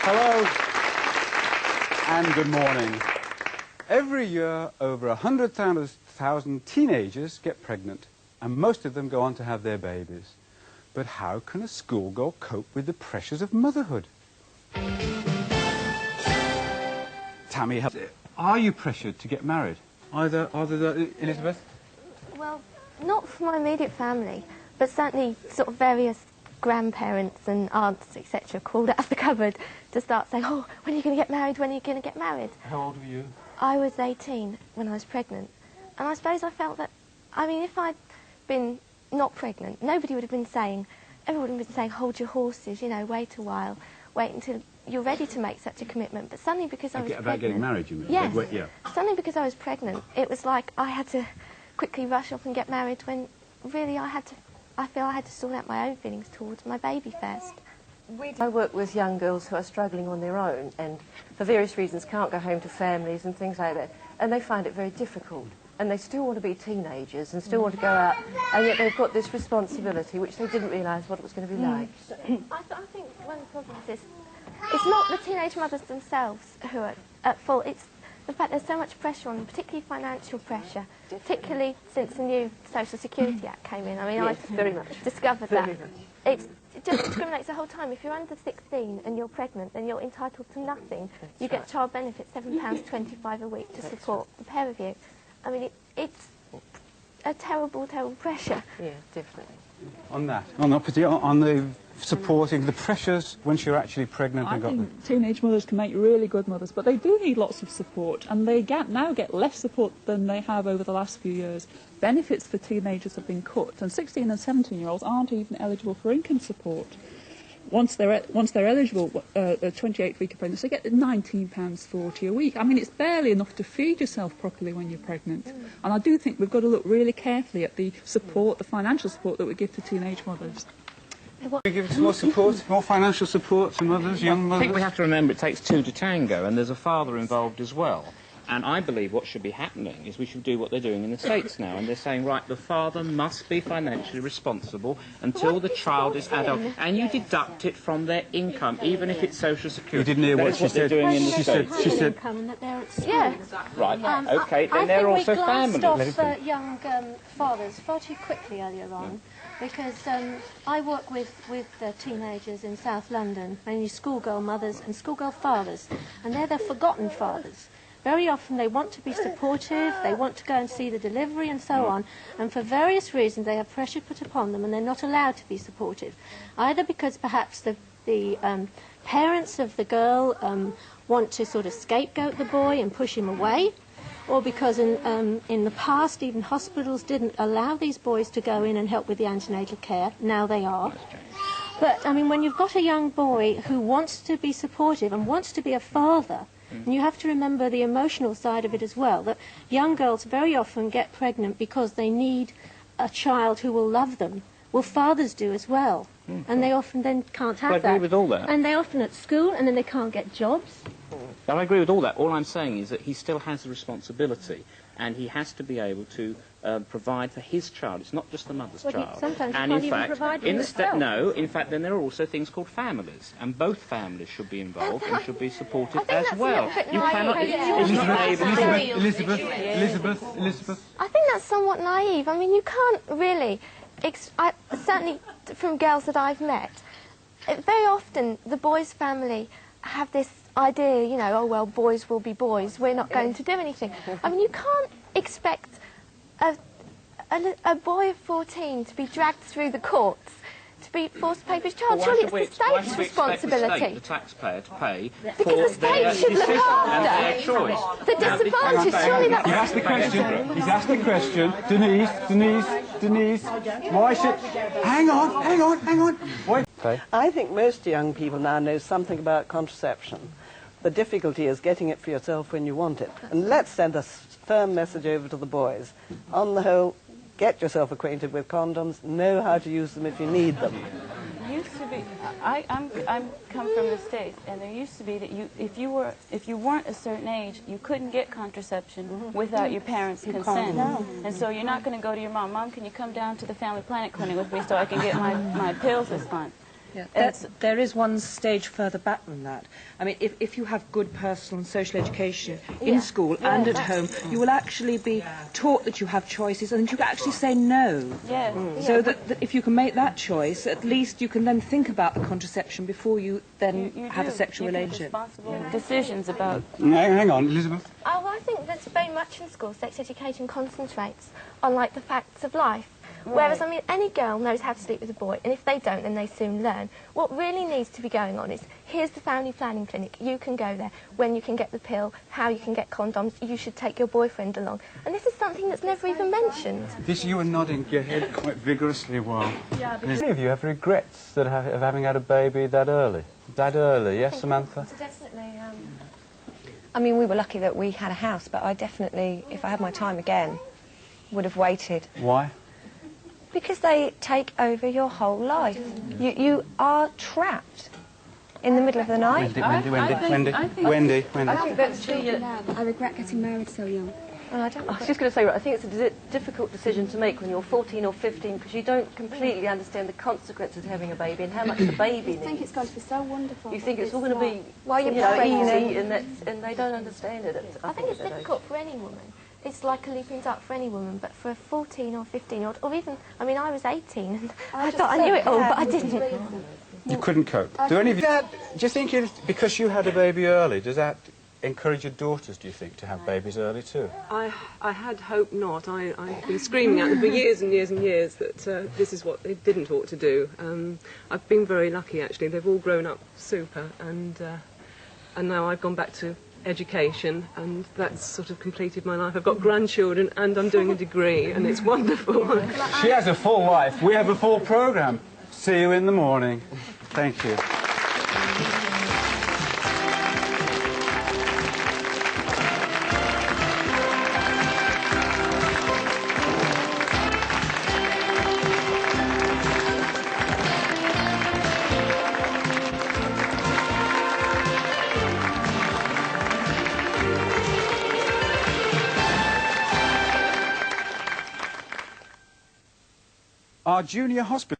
Hello and good morning. Every year, over 100,000 teenagers get pregnant, and most of them go on to have their babies. But how can a schoolgirl cope with the pressures of motherhood? Tammy, are you pressured to get married? Either Elizabeth? Well, not from my immediate family, but certainly sort of various grandparents and aunts, etc., crawled out of the cupboard to start saying, oh, when are you going to get married, when are you going to get married? How old were you? I was 18 when I was pregnant. And I suppose I felt that, I mean, if I'd been not pregnant, nobody would have been saying, everyone would have been saying, hold your horses, you know, wait a while, wait until you're ready to make such a commitment. But suddenly because I was pregnant... About getting married, you mean? Yes. Yeah. Suddenly because I was pregnant, it was like I had to quickly rush off and get married when really I feel I had to sort out my own feelings towards my baby first. I work with young girls who are struggling on their own and for various reasons can't go home to families and things like that, and they find it very difficult, and they still want to be teenagers and still want to go out, and yet they've got this responsibility which they didn't realise what it was going to be like. I think one of the problems is it's not the teenage mothers themselves who are at fault, it's the fact there's so much pressure on them, particularly financial pressure, particularly since the new Social Security Act came in. I mean, yes, I very much. discovered that. It just discriminates the whole time. If you're under 16 and you're pregnant, then you're entitled to nothing. You get child benefits, £7.25 a week to support the pair of you. I mean, it's a terrible, terrible pressure. Yeah, definitely. On the supporting the pressures once you're actually pregnant. I think teenage mothers can make really good mothers, but they do need lots of support, and they now get less support than they have over the last few years. Benefits for teenagers have been cut, and 16 and 17-year-olds aren't even eligible for income support. Once they're eligible, a 28-week of pregnancy, they get £19.40 a week. I mean, it's barely enough to feed yourself properly when you're pregnant. And I do think we've got to look really carefully at the support, the financial support that we give to teenage mothers. We give some more support, more financial support to mothers, young mothers? I think we have to remember it takes two to tango, and there's a father involved as well. And I believe what should be happening is we should do what they're doing in the States now, and they're saying, right, the father must be financially responsible until the child is adult, and you deduct it from their income, even if it's Social Security. You didn't hear what she said. Doing in the States. She said income that they're at school. Yeah. Right, okay, then they're also family. I think we glanced off young fathers far too quickly earlier on, because I work with teenagers in South London, mainly schoolgirl mothers and schoolgirl fathers, and they're the forgotten fathers. Very often they want to be supportive, they want to go and see the delivery and so on, and for various reasons they have pressure put upon them and they're not allowed to be supportive. Either because perhaps the parents of the girl want to sort of scapegoat the boy and push him away, or because in the past even hospitals didn't allow these boys to go in and help with the antenatal care. Now they are. But, I mean, when you've got a young boy who wants to be supportive and wants to be a father, and you have to remember the emotional side of it as well, that young girls very often get pregnant because they need a child who will love them. Well, fathers do as well, and they often then can't have that. I agree with all that. And they're often at school, and then they can't get jobs. I agree with all that. All I'm saying is that he still has the responsibility, and he has to be able to provide for his child. It's not just the mother's child. Sometimes and you in can't fact, even provide for in yourself. no, in fact, then there are also things called families, and both families should be involved and should be supported as well. You cannot. Elizabeth. I think that's somewhat naive. I mean, you can't really. Certainly, from girls that I've met, very often the boys' family have this idea, you know, oh well, boys will be boys. We're not going to do anything. I mean, you can't expect a boy of 14 to be dragged through the courts to be forced to pay for his child. Surely it's the state's responsibility. The taxpayer to pay because the state should look after their choice. The disadvantage. Surely that's... He's asked the question. Denise, why should... Hang on. Why? I think most young people now know something about contraception. The difficulty is getting it for yourself when you want it. And let's send a firm message over to the boys. On the whole, get yourself acquainted with condoms, know how to use them if you need them. Used to be, I'm come from the States, and there used to be that if you weren't a certain age, you couldn't get contraception without your parents' consent. And so you're not going to go to your mom, can you come down to the Family Planet Clinic with me so I can get my pills this month? Yeah, there is one stage further back than that. I mean, if you have good personal and social education in school and at home, you will actually be taught that you have choices and that you can actually say no. So that if you can make that choice, at least you can then think about the contraception before you then have a sexual relationship. Responsible decisions about... Hang on, Elizabeth. Oh, well, I think that's very much in school. Sex education concentrates on, like, the facts of life. Whereas, I mean, any girl knows how to sleep with a boy, and if they don't, then they soon learn. What really needs to be going on is, here's the family planning clinic, you can go there, when you can get the pill, how you can get condoms, you should take your boyfriend along. And this is something that's never even mentioned. You were nodding your head quite vigorously while... Any of you have regrets of having had a baby that early? That early, yes, Samantha? Definitely. I mean, we were lucky that we had a house, but I definitely, if I had my time again, would have waited. Why? Because they take over your whole life. You are trapped in the middle of the night. Wendy. I think that's I regret getting married so young. I was just going to say, I think it's a difficult decision to make when you're 14 or 15 because you don't completely understand the consequences of having a baby and how much the baby needs. You think it's going to be so wonderful. You think it's all going to be easy and they don't understand it. I think it's difficult for any woman. It's like a leap in the dark for any woman, but for a 14 or 15-year-old, or even, I mean, I was 18 and I thought I knew it all, but I didn't. You couldn't cope. Do any of you... Do you think because you had a baby early, does that encourage your daughters, do you think, to have babies early too? I had hoped not. I've been screaming at them for years and years and years that this is what they didn't ought to do. I've been very lucky, actually. They've all grown up super, and now I've gone back to education, and that's sort of completed my life. I've got grandchildren, and I'm doing a degree, and it's wonderful. She has a full life. We have a full programme. See you in the morning. Thank you. Our junior hospital